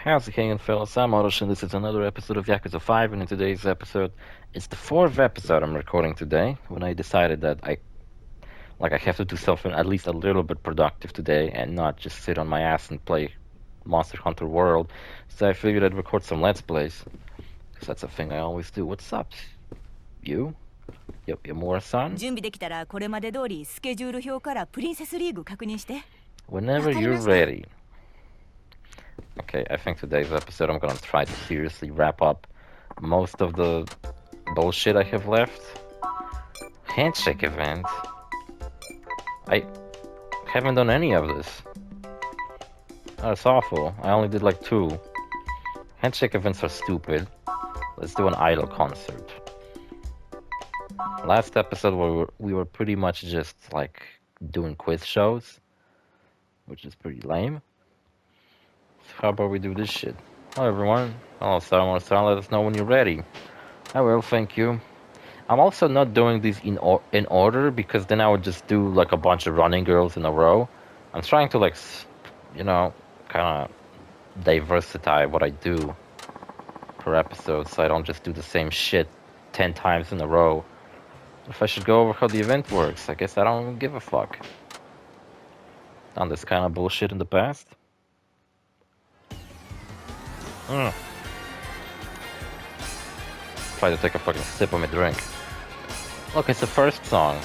How's it going, fellas? I'm OrosZ, and this is another episode of Yakuza 5, and in today's episode, it's the fourth episode I'm recording today, when I decided that I have to do something at least a little bit productive today, and not just sit on my ass and play Monster Hunter World, so I figured I'd record some Let's Plays, because that's a thing I always do. What's up? You? Yamura-san? 準備できたらこれまで通りスケジュール表からプリンセスリーグ確認して。 Whenever you're ready. Okay, I think today's episode I'm gonna try to seriously wrap up most of the bullshit I have left. Handshake event. I haven't done any of this. That's awful. I only did like 2. Handshake events are stupid. Let's do an idol concert. Last episode we were pretty much just like doing quiz shows, which is pretty lame. So how about we do this shit? Hello everyone. Hello Star, let us know when you're ready. I will, thank you. I'm also not doing these in order, because then I would just do like a bunch of running girls in a row. I'm trying to like, you know, kind of diversify what I do per episode, so I don't just do the same shit 10 times in a row. If I should go over how the event works, I guess I don't give a fuck. Done this kind of bullshit in the past. Try to take a fucking sip of my drink. Look, it's the first song.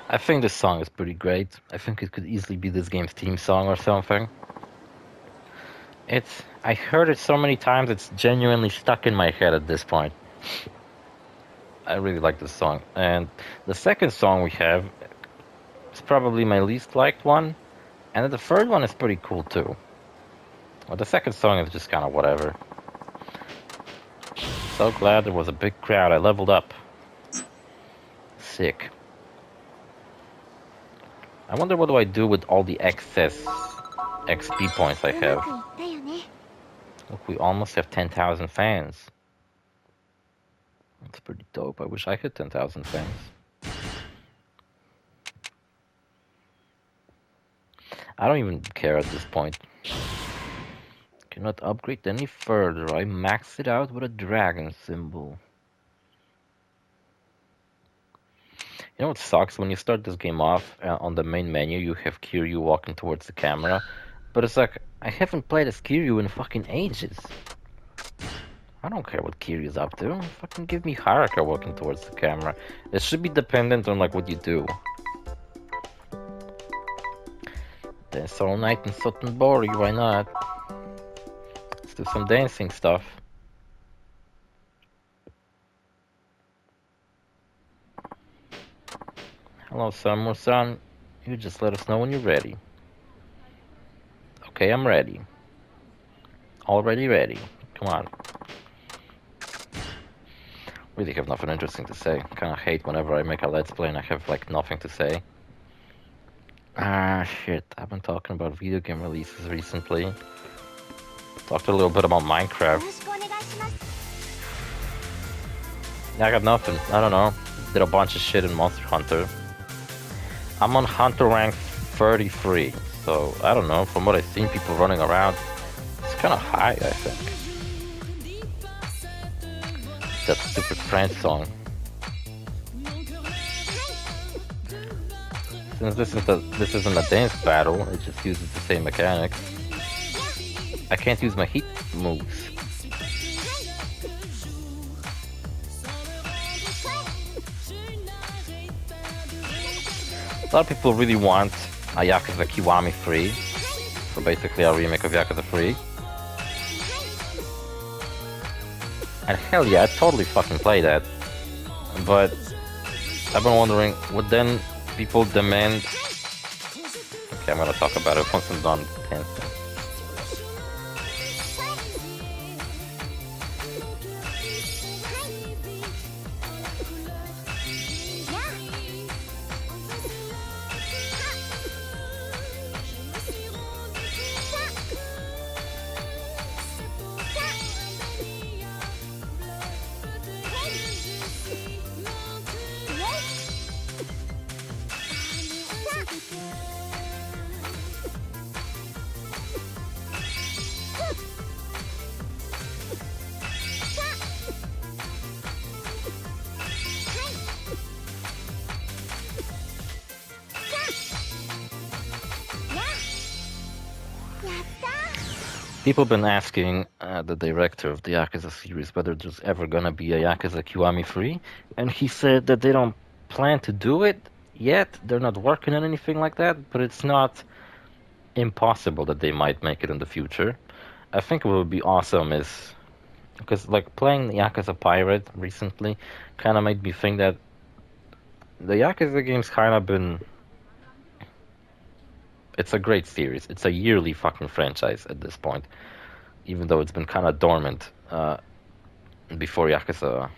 I think this song is pretty great. I think it could easily be this game's theme song or something. I heard it so many times, it's genuinely stuck in my head at this point. I really like this song. And the second song we have is probably my least liked one. And the third one is pretty cool too. Well, the second song is just kind of whatever. So glad there was a big crowd. I leveled up. Sick. I wonder what do I do with all the excess XP points I have. Look, we almost have 10,000 fans. That's pretty dope. I wish I had 10,000 fans. I don't even care at this point. Cannot upgrade any further. I maxed it out with a dragon symbol. You know what sucks? When you start this game off, on the main menu you have Kiryu walking towards the camera, but it's like, I haven't played as Kiryu in fucking ages. I don't care what Kiryu's up to. Fucking give me Haruka walking towards the camera. It should be dependent on like what you do. Dance all night in Sotenbori, why not? Let's do some dancing stuff. Hello, Samu-san. You just let us know when you're ready. Okay, I'm ready. Already ready. Come on. Really have nothing interesting to say. Kinda hate whenever I make a let's play and I have like nothing to say. Ah, shit. I've been talking about video game releases recently. Talked a little bit about Minecraft. Yeah, I got nothing. I don't know. Did a bunch of shit in Monster Hunter. I'm on Hunter rank 33, so I don't know. From what I've seen people running around, it's kind of high, I think. That stupid French song. Since this isn't a dance battle, it just uses the same mechanics. I can't use my heat moves. A lot of people really want a Yakuza Kiwami 3, so basically a remake of Yakuza 3. And hell yeah, I'd totally fucking play that. But I've been wondering, would then people demand... Okay, I'm gonna talk about it once I'm done dancing. People have been asking the director of the Yakuza series whether there's ever gonna be a Yakuza Kiwami 3, and he said that they don't plan to do it yet. They're not working on anything like that, but it's not impossible that they might make it in the future. I think what would be awesome is because like playing Yakuza Pirate recently kind of made me think that the Yakuza game's kind of been. It's a great series. It's a yearly fucking franchise at this point, even though it's been kind of dormant before Yakuza.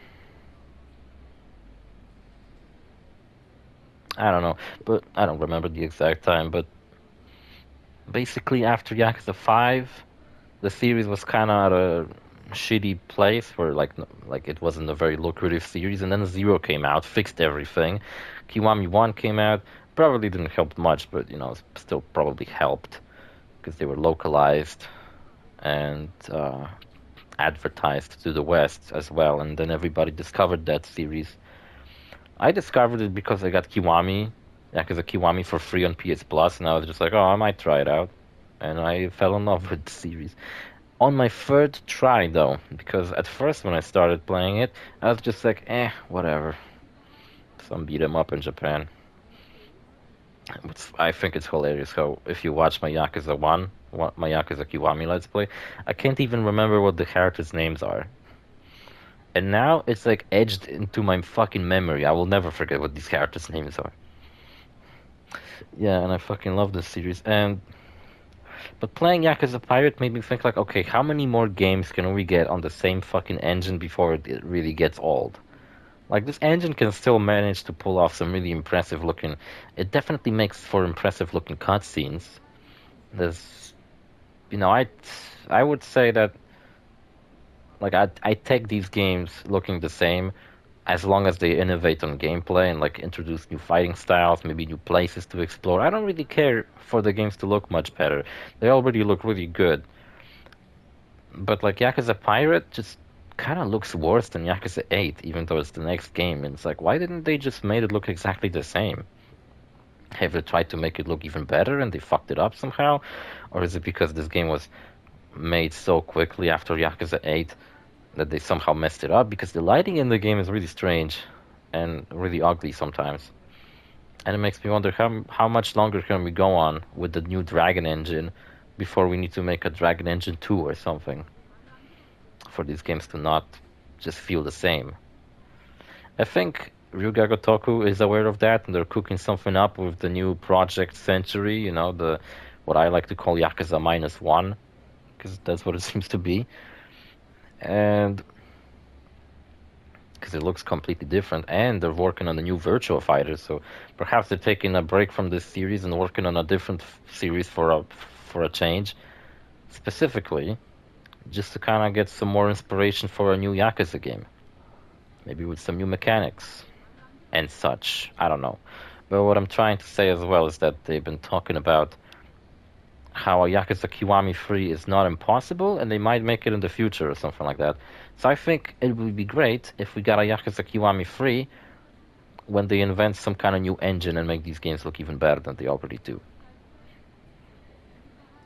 I don't know, but I don't remember the exact time. But basically, after Yakuza 5, the series was kind of at a shitty place where like it wasn't a very lucrative series, and then Zero came out, fixed everything. Kiwami 1 came out. Probably didn't help much, but you know, still probably helped because they were localized and advertised to the West as well. And then everybody discovered that series. I discovered it because I got Kiwami, Yakuza Kiwami for free on PS Plus, and I was just like, oh, I might try it out. And I fell in love with the series. On my third try, though, because at first when I started playing it, I was just like, whatever. Some beat 'em up in Japan. I think it's hilarious how if you watch my Yakuza 1, my Yakuza Kiwami Let's Play, I can't even remember what the characters' names are. And now it's like edged into my fucking memory. I will never forget what these characters' names are. Yeah, and I fucking love this series. But playing Yakuza Pirate made me think like, okay, how many more games can we get on the same fucking engine before it really gets old? Like, this engine can still manage to pull off some really impressive looking... It definitely makes for impressive looking cutscenes. There's... You know, I would say that... Like, I take these games looking the same as long as they innovate on gameplay and, like, introduce new fighting styles, maybe new places to explore. I don't really care for the games to look much better. They already look really good. But, like, Yakuza Pirate just... kind of looks worse than Yakuza 8, even though it's the next game. And it's like, why didn't they just made it look exactly the same? Have they tried to make it look even better and they fucked it up somehow? Or is it because this game was made so quickly after Yakuza 8 that they somehow messed it up? Because the lighting in the game is really strange and really ugly sometimes. And it makes me wonder how much longer can we go on with the new Dragon engine before we need to make a Dragon Engine 2 or something, for these games to not just feel the same. I think Ryuga Gotoku is aware of that, and they're cooking something up with the new Project Century, you know, the what I like to call Yakuza -1, because that's what it seems to be. And because it looks completely different, and they're working on a new Virtua Fighter, so perhaps they're taking a break from this series and working on a different series for a change, specifically just to kind of get some more inspiration for a new Yakuza game, maybe with some new mechanics and such. I don't know, but what I'm trying to say as well is that they've been talking about how a Yakuza Kiwami 3 is not impossible, and they might make it in the future or something like that. So I think it would be great if we got a Yakuza Kiwami 3 when they invent some kind of new engine and make these games look even better than they already do.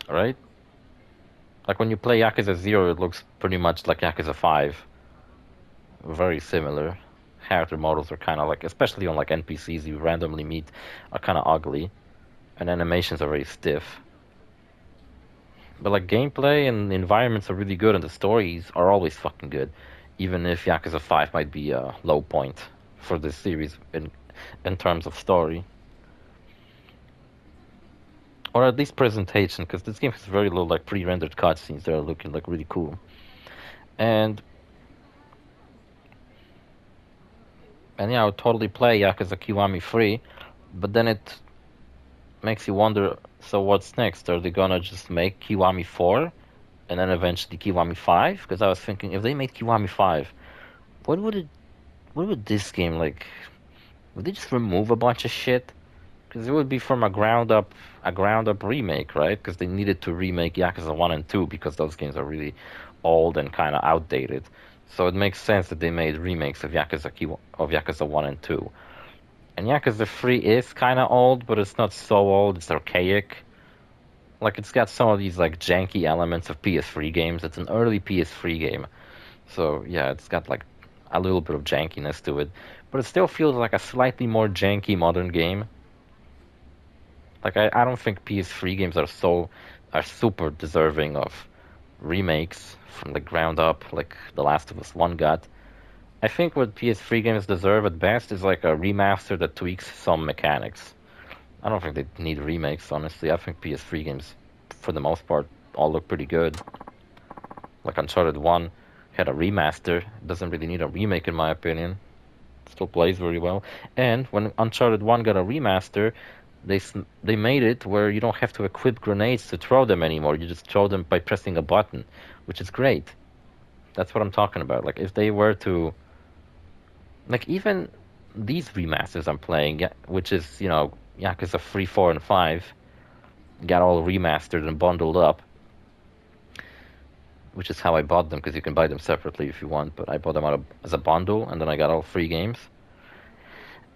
Alright? Like when you play Yakuza 0, it looks pretty much like Yakuza 5. Very similar. Character models are kind of like, especially on like NPCs you randomly meet, are kind of ugly. And animations are very stiff. But like gameplay and environments are really good, and the stories are always fucking good, even if Yakuza 5 might be a low point for this series in terms of story, or at least presentation, because this game has very low like pre-rendered cutscenes that are looking like really cool, and yeah, I would totally play Yakuza Kiwami 3, but then it makes you wonder. So what's next? Are they gonna just make Kiwami 4? And then eventually Kiwami 5, because I was thinking if they made Kiwami 5, what would this game like? Would they just remove a bunch of shit? Because it would be from a ground up remake, right? Because they needed to remake Yakuza 1 and 2 because those games are really old and kind of outdated. So it makes sense that they made remakes of Yakuza 1 and 2. And Yakuza 3 is kind of old, but it's not so old. It's archaic. Like, it's got some of these, like, janky elements of PS3 games. It's an early PS3 game. So, yeah, it's got, like, a little bit of jankiness to it. But it still feels like a slightly more janky modern game. Like, I don't think PS3 games are super deserving of remakes from the ground up, like The Last of Us 1 got. I think what PS3 games deserve at best is, like, a remaster that tweaks some mechanics. I don't think they need remakes, honestly. I think PS3 games, for the most part, all look pretty good. Like Uncharted 1 had a remaster. It doesn't really need a remake, in my opinion. It still plays very well. And when Uncharted 1 got a remaster, they made it where you don't have to equip grenades to throw them anymore. You just throw them by pressing a button, which is great. That's what I'm talking about. Like, if they were to... Like, even these remasters I'm playing, which is, you know, Yakuza 3, 4, and 5 got all remastered and bundled up, which is how I bought them, because you can buy them separately if you want, but I bought them as a bundle, and then I got all 3 games.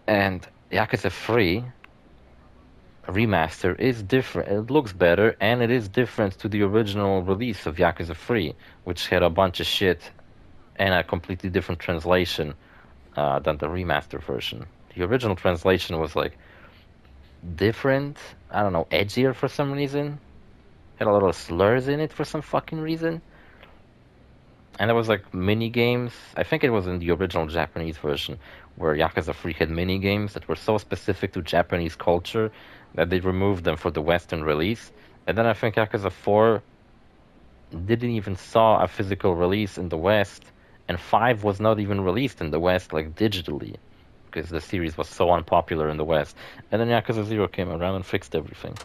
And Yakuza 3 remaster is different. It looks better, and it is different to the original release of Yakuza 3, which had a bunch of shit and a completely different translation than the remaster version. The original translation was like different, I don't know, edgier for some reason. Had a lot of slurs in it for some fucking reason. And there was like mini games. I think it was in the original Japanese version where Yakuza 3 had mini games that were so specific to Japanese culture that they removed them for the Western release. And then I think Yakuza 4 didn't even saw a physical release in the West, and 5 was not even released in the West like digitally, because the series was so unpopular in the West. And then Yakuza 0 came around and fixed everything.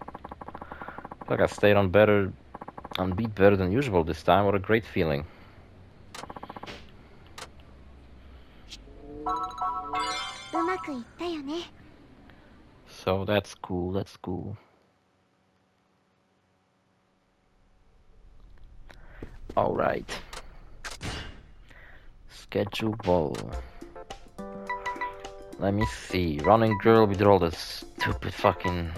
Like, I stayed on beat better than usual this time. What a great feeling. So that's cool, that's cool. Alright. Schedule. Let me see. Running Girl, we did all this stupid fucking...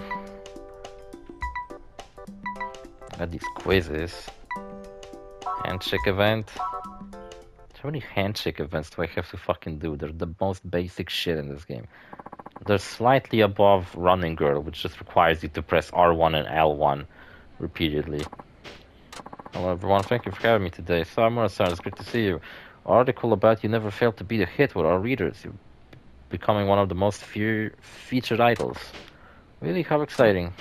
Got these quizzes. Handshake event. How many handshake events do I have to fucking do? They're the most basic shit in this game. They're slightly above Running Girl, which just requires you to press R1 and L1 repeatedly. Hello everyone, thank you for having me today. So I'm OrosZ, it's great to see you. Article about you never failed to beat a hit with our readers. You becoming one of the most featured idols. Really, how exciting.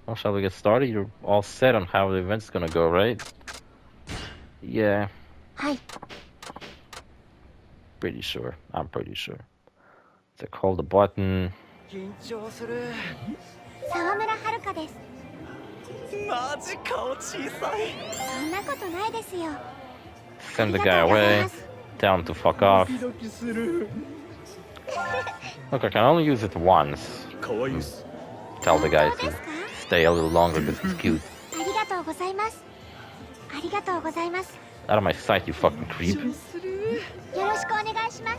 Well, shall we get started? You're all set on how the event's gonna go, right? Yeah. Hi. Pretty sure. I'm pretty sure. So call the button. 緊張する。沢村遥です。マジ顔小さい。そんなことないですよ。 Send the guy away. Tell him to fuck off. ドキドキする。 Look, I can only use it once. 可愛いっす。 Tell the guy 本当 to ですか？ stay a little longer because he's cute. ありがとうございます。ありがとうございます。 Out of my sight, you fucking creep. する。よろしくお願いしま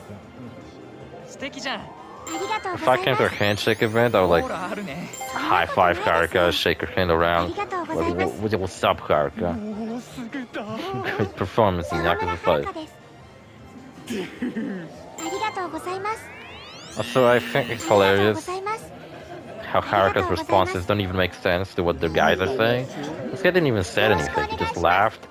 す。素敵じゃん。ありがとう If ご I ざい came ま to a す。 handshake event, I would ほ like らあるね。 high five Haruka, shake her hand あ around. りがとうございます。 What's up, Haruka? おおすげだ。 Great performance in 沢村 Yakuza 遥 5. です。ありがとうございます。 Also, I think it's ありがとうご hilarious ざいます。 how Haruka's responses don't even make sense to what the guys are saying. This guy didn't even say anything, he just laughed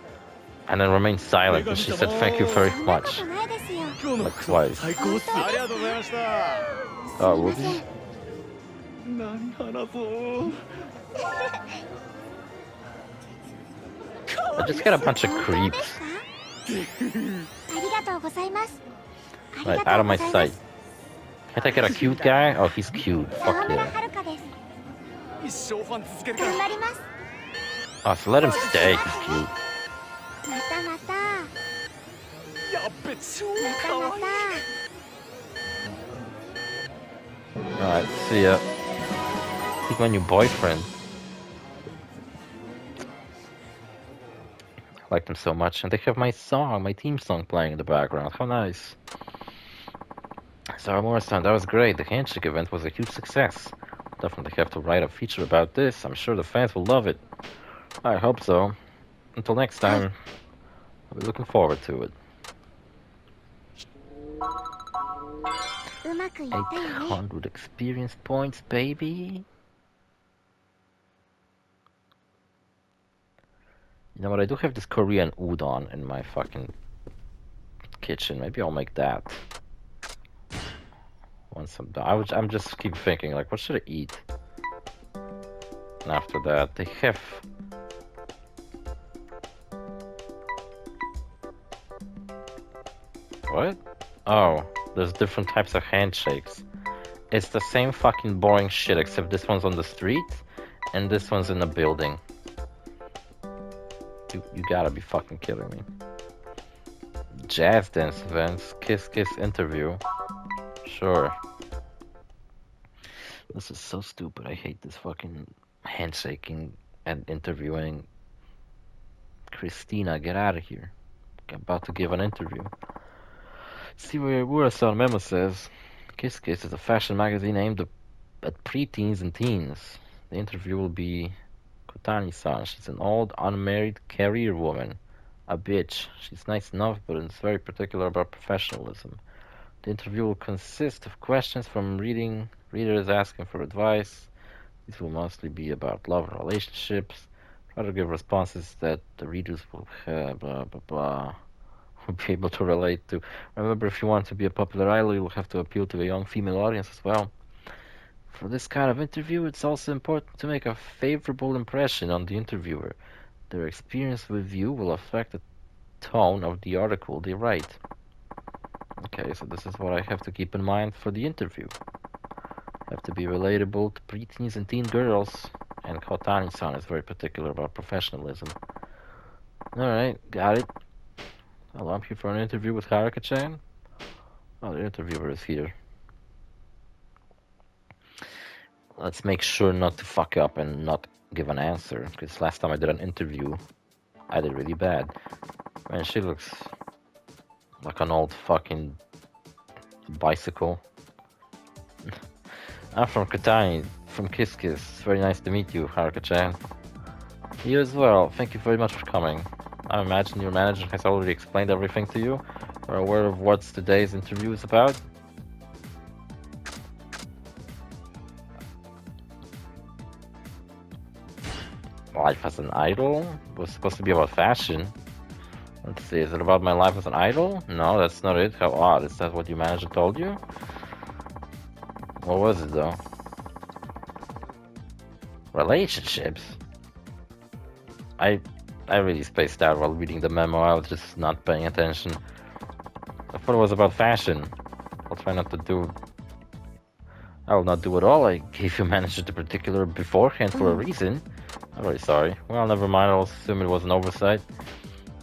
and then remained silent and she said thank you very そんなこ much. とないですよ。今日の Like twice. 最高っす。ありがとうございました。すい Oh, ません whoops.。何話そう。 I just got a bunch of 本当です creeps. か？ありがとうございます。あ Right, りが out と of う my ござい sight. ます。 Can't I get a cute guy? Oh, he's cute. 沢 Fuck 村 yeah. 遥です。一生ファン続けるか頑張ります。 Oh, so let him stay, he's cute. またまた。やっべ超またま可愛い。た。 Alright, see ya. He's my new boyfriend. I liked him so much, and they have my song, my theme song playing in the background. How nice. So, Morrison, that was great. The handshake event was a huge success. Definitely have to write a feature about this. I'm sure the fans will love it. I hope so. Until next time, I'll be looking forward to it. うまくいったよね。 800 experience points, baby. You know what? I do have this Korean udon in my fucking kitchen. Maybe I'll make that. Once I'm done. I'm just keep thinking, like, what should I eat? And after that, they have... What? Oh, there's different types of handshakes. It's the same fucking boring shit, except this one's on the street, and this one's in a building. You gotta be fucking kidding me. Jazz dance events, kiss kiss interview. Sure. This is so stupid. I hate this fucking handshaking and interviewing. Christina, get out of here. I'm about to give an interview. See where OrosZ memo says. Kiss Kiss is a fashion magazine aimed at preteens and teens. The interview will be Kotani-san. She's an old, unmarried career woman. A bitch. She's nice enough, but is very particular about professionalism. The interview will consist of questions from readers asking for advice. These will mostly be about love and relationships. Try to give responses that the readers will will be able to relate to. Remember, if you want to be a popular idol, you'll have to appeal to a young female audience as well. For this kind of interview, it's also important to make a favorable impression on the interviewer. Their experience with you will affect the tone of the article they write. Okay, so this is what I have to keep in mind for the interview. Have to be relatable to preteens and teen girls, and Kotani-san is very particular about professionalism. Alright, got it. Well, I'm here for an interview with Haruka-chan. Oh, the interviewer is here. Let's make sure not to fuck up and not give an answer, because last time I did an interview, I did really bad. Man, she looks like an old fucking bicycle. I'm from Katani, from Kiss Kiss. Very nice to meet you, Haruka-chan. You as well. Thank you very much for coming. I imagine your manager has already explained everything to you. You're aware of what today's interview is about? Life as an idol? It was supposed to be about fashion. Let's see, is it about my life as an idol? No, that's not it. How odd. Is that what your manager told you? What was it though? Relationships? I really spaced out while reading the memo. I was just not paying attention. I thought it was about fashion. I'll try not to do... I will not do it all. I gave you manager the particular beforehand for a reason. I'm very sorry. Well, never mind. I'll assume it was an oversight.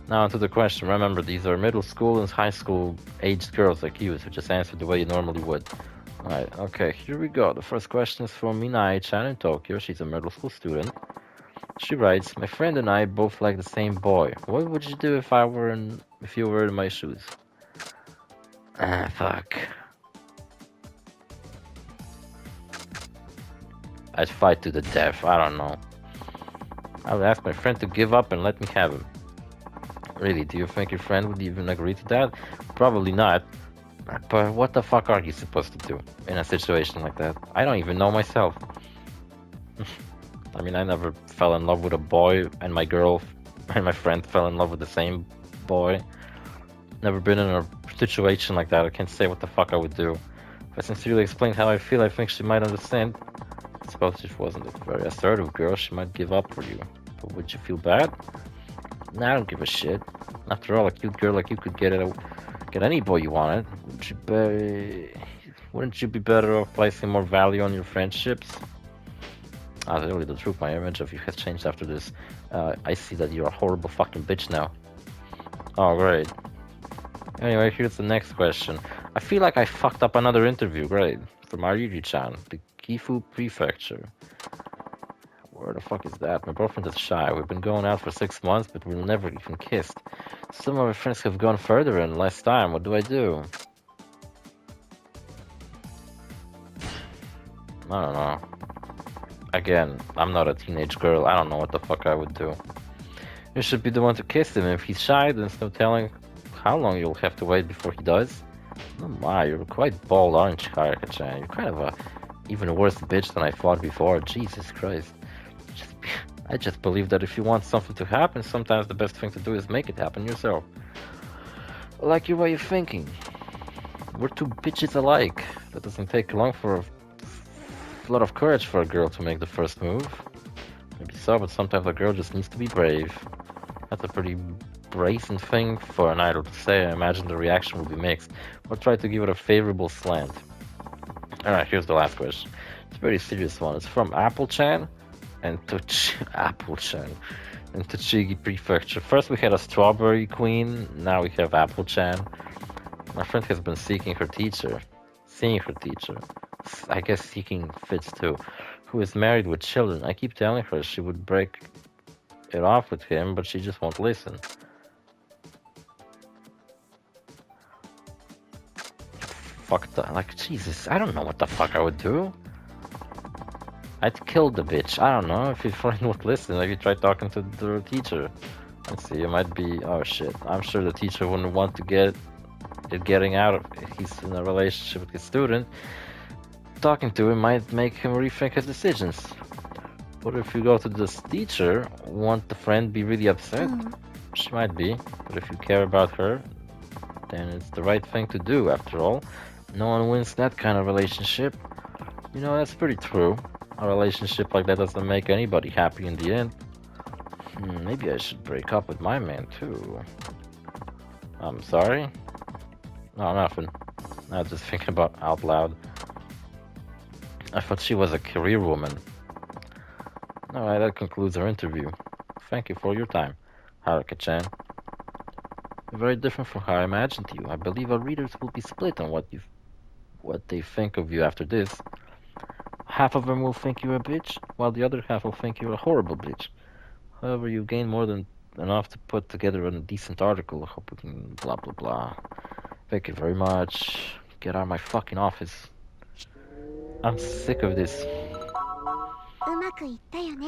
Now onto the question. Remember, these are middle school and high school aged girls like you, so just answer the way you normally would. Alright, okay, here we go. The first question is from Minae-chan in Tokyo. She's a middle school student. She writes, my friend and I both like the same boy. What would you do if you were in my shoes? Ah, fuck. I'd fight to the death. I don't know. I would ask my friend to give up and let me have him. Really, do you think your friend would even agree to that? Probably not. But what the fuck are you supposed to do in a situation like that? I don't even know myself. I mean, I never fell in love with a boy, and my girl and my friend fell in love with the same boy. Never been in a situation like that. I can't say what the fuck I would do. If I sincerely explained how I feel, I think she might understand. I suppose if she wasn't a very assertive girl, she might give up for you. But would you feel bad? Nah, I don't give a shit. After all, a cute girl like you could get any boy you wanted. Wouldn't you be better off placing more value on your friendships? Ah, really, the truth, my image of you has changed after this. I see that you're a horrible fucking bitch now. Oh, great. Anyway, here's the next question. I feel like I fucked up another interview, great. From Ariri-chan, the Gifu Prefecture. Where the fuck is that? My boyfriend is shy. We've been going out for 6 months, but we've never even kissed. Some of my friends have gone further in less time. What do I do? I don't know. Again, I'm not a teenage girl. I don't know what the fuck I would do. You should be the one to kiss him. If he's shy, then there's no telling how long you'll have to wait before he does. Oh my, you're quite bold, aren't you, Haruka-chan? You're kind of a even worse bitch than I thought before. Jesus Christ. I just believe that if you want something to happen, sometimes the best thing to do is make it happen yourself. I like your way of thinking. We're two bitches alike. That doesn't take long for a lot of courage for a girl to make the first move. Maybe so, but sometimes a girl just needs to be brave. That's a pretty brazen thing for an idol to say. I imagine the reaction will be mixed. We'll try to give it a favorable slant. Alright, here's the last question. It's a very serious one. It's from Apple-chan and Apple-chan and Tochigi Prefecture. First we had a strawberry queen, now we have Apple-chan. My friend has been seeing her teacher. I guess seeking fits too. Who is married with children. I keep telling her she would break it off with him, but she just won't listen. Fuck that. Like, Jesus, I don't know what the fuck I would do. I'd kill the bitch. I don't know if your friend would listen. Like, you try talking to the teacher. Let's see, it might be... Oh shit. I'm sure the teacher wouldn't want to getting out of... He's in a relationship with his student. Talking to him might make him rethink his decisions. But if you go to this teacher, won't the friend be really upset? She might be. But if you care about her, then it's the right thing to do, after all. No one wins that kind of relationship. You know, that's pretty true. A relationship like that doesn't make anybody happy in the end. Maybe I should break up with my man too. I'm sorry? No, nothing. I was just thinking about out loud. I thought she was a career woman. Alright, that concludes our interview. Thank you for your time, Haruka-chan. Very different from how I imagined you. I believe our readers will be split on what they think of you after this. Half of them will think you're a bitch, while the other half will think you're a horrible bitch. However, you gain more than enough to put together a decent article. I hope we can blah blah blah. Thank you very much. Get out of my fucking office. I'm sick of this. うまくいったよね。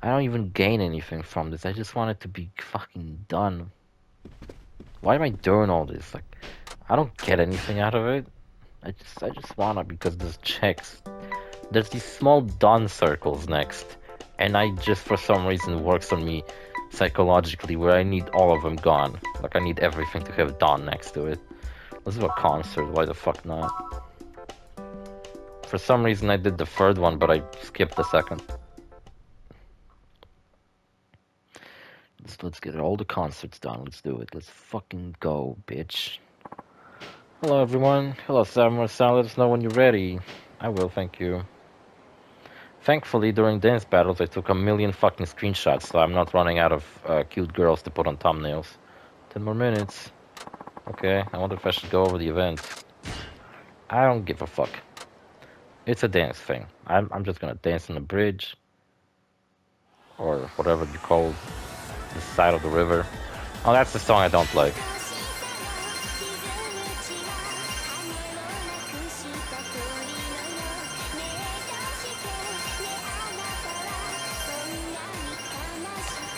I don't even gain anything from this. I just want it to be fucking done. Why am I doing all this? Like, I don't get anything out of it. I just wanna, because there's checks. There's these small done circles next, and I just for some reason works on me psychologically where I need all of them gone. Like I need everything to have done next to it. Let's do a concert. Why the fuck not? For some reason I did the third one, but I skipped the second. Let's get all the concerts done. Let's do it. Let's fucking go, bitch. Hello, everyone. Hello, Samurai. Let us know when you're ready. I will, thank you. Thankfully, during dance battles, I took a million fucking screenshots, so I'm not running out of cute girls to put on thumbnails. 10 more minutes. Okay, I wonder if I should go over the event. I don't give a fuck. It's a dance thing. I'm just gonna dance on the bridge. Or whatever you call the side of the river. Oh, that's the song I don't like.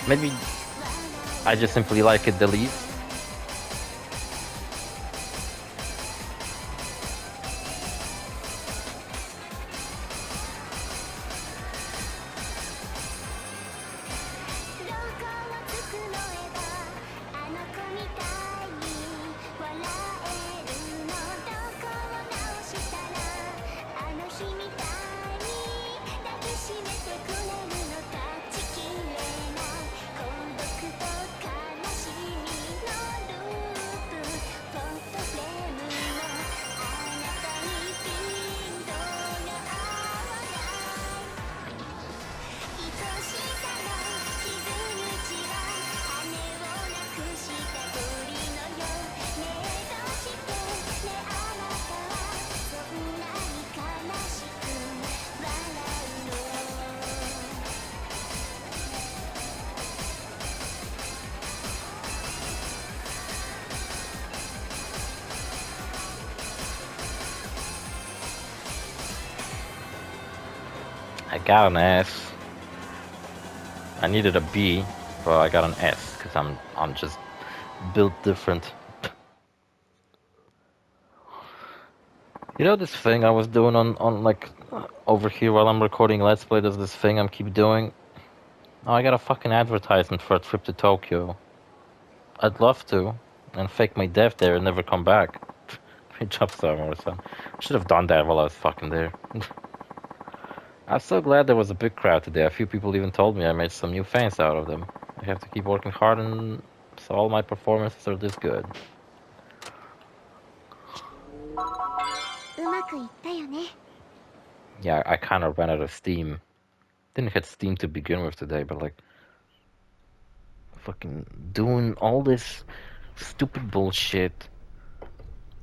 Maybe I just simply like it the least. I got an S. I needed a B, but I got an S because I'm just built different. You know this thing I was doing on like over here while I'm recording Let's Play? There's this thing I'm keep doing. Oh, I got a fucking advertisement for a trip to Tokyo. I'd love to, and fake my death there and never come back. Great job, Summer. I should have done that while I was fucking there. I'm so glad there was a big crowd today. A few people even told me I made some new fans out of them. I have to keep working hard, and so all my performances are this good. Yeah, I kind of ran out of steam. Didn't hit steam to begin with today, but like, fucking doing all this stupid bullshit.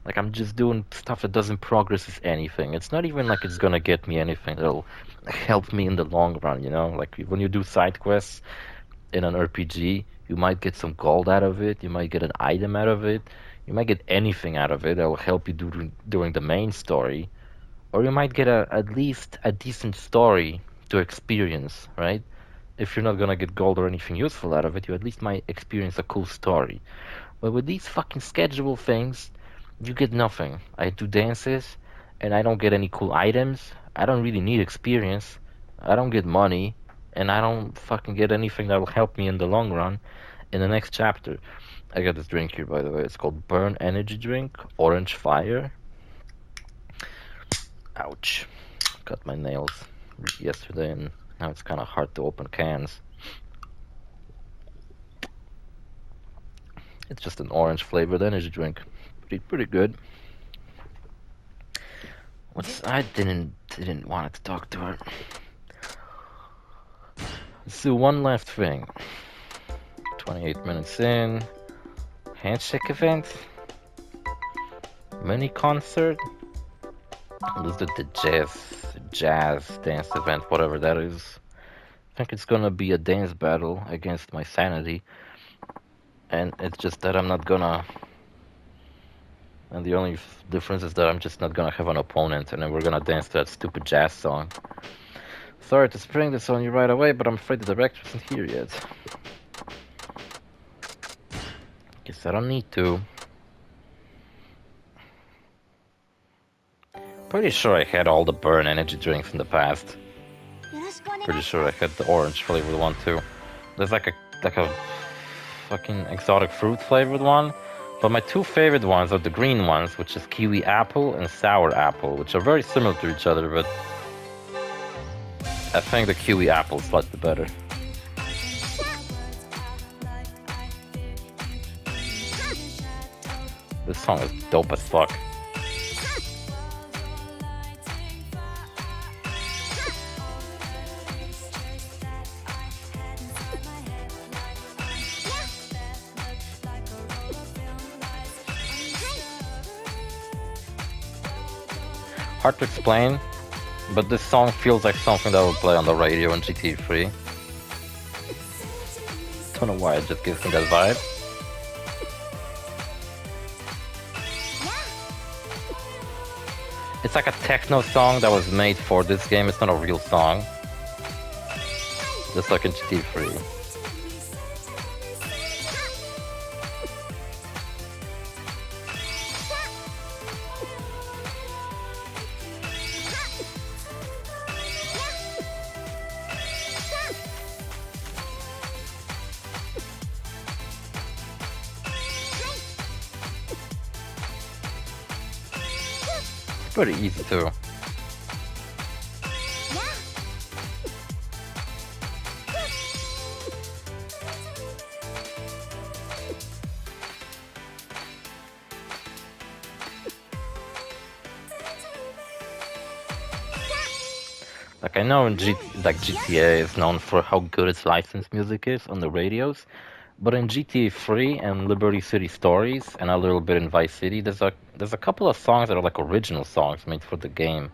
Like, I'm just doing stuff that doesn't progress with anything. It's not even like it's gonna get me anything that'll help me in the long run, you know? Like, when you do side quests in an RPG, you might get some gold out of it, you might get an item out of it, you might get anything out of it that will help you during the main story, or you might get at least a decent story to experience, right? If you're not gonna get gold or anything useful out of it, you at least might experience a cool story. But with these fucking schedule things, you get nothing. I do dances, and I don't get any cool items. I don't really need experience. I don't get money, and I don't fucking get anything that will help me in the long run in the next chapter. I got this drink here, by the way. It's called Burn Energy Drink, Orange Fire. Ouch. Cut my nails yesterday, and now it's kind of hard to open cans. It's just an orange flavored energy drink. Pretty good. I didn't want to talk to her. Let's do one last thing. 28 minutes in. Handshake event. Mini concert. Let's do the jazz dance event, whatever that is. I think it's gonna be a dance battle against my sanity. And it's just that I'm not gonna... And the only difference is that I'm just not gonna have an opponent, and then we're gonna dance to that stupid jazz song. Sorry to spring this on you right away, but I'm afraid the director isn't here yet. Guess I don't need to. Pretty sure I had all the burn energy drinks in the past. Pretty sure I had the orange flavored one too. There's like a fucking exotic fruit flavored one. But my two favorite ones are the green ones, which is kiwi apple and sour apple, which are very similar to each other, but I think the kiwi apple is slightly better. This song is dope as fuck. Hard to explain, but this song feels like something that would play on the radio in GTA 3. Don't know why, it just gives me that vibe. It's like a techno song that was made for this game, it's not a real song. Just like in GTA 3. Pretty easy too. Like I know in GTA is known for how good its licensed music is on the radios, but in GTA 3 and Liberty City Stories and a little bit in Vice City, there's a couple of songs that are like original songs made for the game.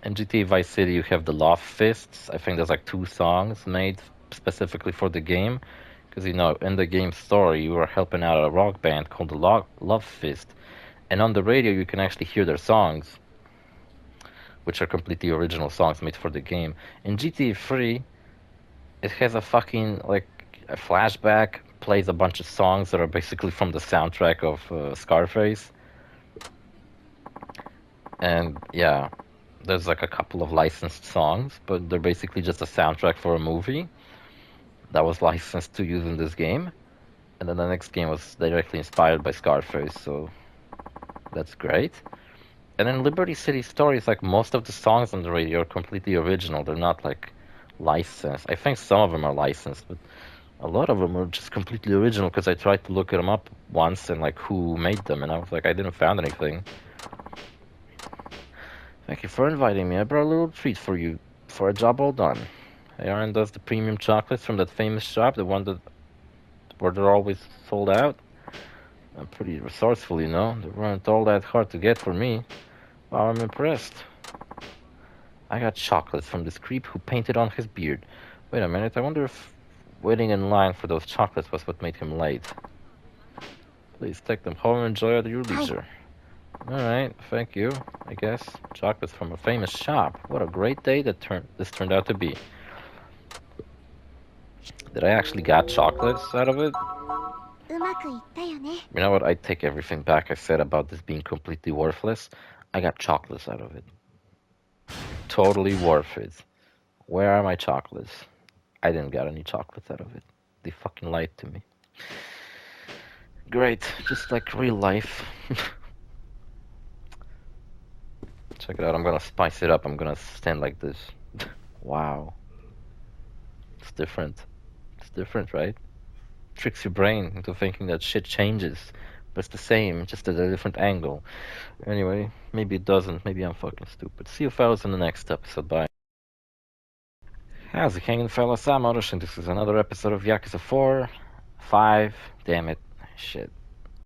In GTA Vice City, you have the Love Fists. I think there's like 2 songs made specifically for the game, because you know in the game story you are helping out a rock band called the Love Fist, and on the radio you can actually hear their songs, which are completely original songs made for the game. In GTA 3, it has a fucking like a flashback, plays a bunch of songs that are basically from the soundtrack of Scarface. And yeah, there's like a couple of licensed songs, but they're basically just a soundtrack for a movie that was licensed to use in this game. And then the next game was directly inspired by Scarface, so that's great. And then Liberty City Stories, like most of the songs on the radio are completely original. They're not like licensed. I think some of them are licensed, but a lot of them are just completely original, because I tried to look them up once and like who made them, and I was like, I didn't find anything. Thank you for inviting me. I brought a little treat for you for a job well done. Aaron does the premium chocolates from that famous shop, the one where they're always sold out. I'm pretty resourceful, you know. They weren't all that hard to get for me. Wow, I'm impressed. I got chocolates from this creep who painted on his beard. Wait a minute, I wonder if waiting in line for those chocolates was what made him late. Please take them home and enjoy at your leisure. Alright, thank you, I guess. Chocolates from a famous shop. What a great day this turned out to be. Did I actually got chocolates out of it? You know what? I take everything back I said about this being completely worthless. I got chocolates out of it. Totally worth it. Where are my chocolates? I didn't get any chocolates out of it. They fucking lied to me. Great, just like real life. Check it out, I'm gonna spice it up. I'm gonna stand like this. Wow. It's different. It's different, right? Tricks your brain into thinking that shit changes, but it's the same, just at a different angle. Anyway, maybe it doesn't. Maybe I'm fucking stupid. See you fellas in the next episode. Bye. How's it hanging, fellas? I'm OrosZ, and this is another episode of Yakuza 4. 5. Damn it. Shit.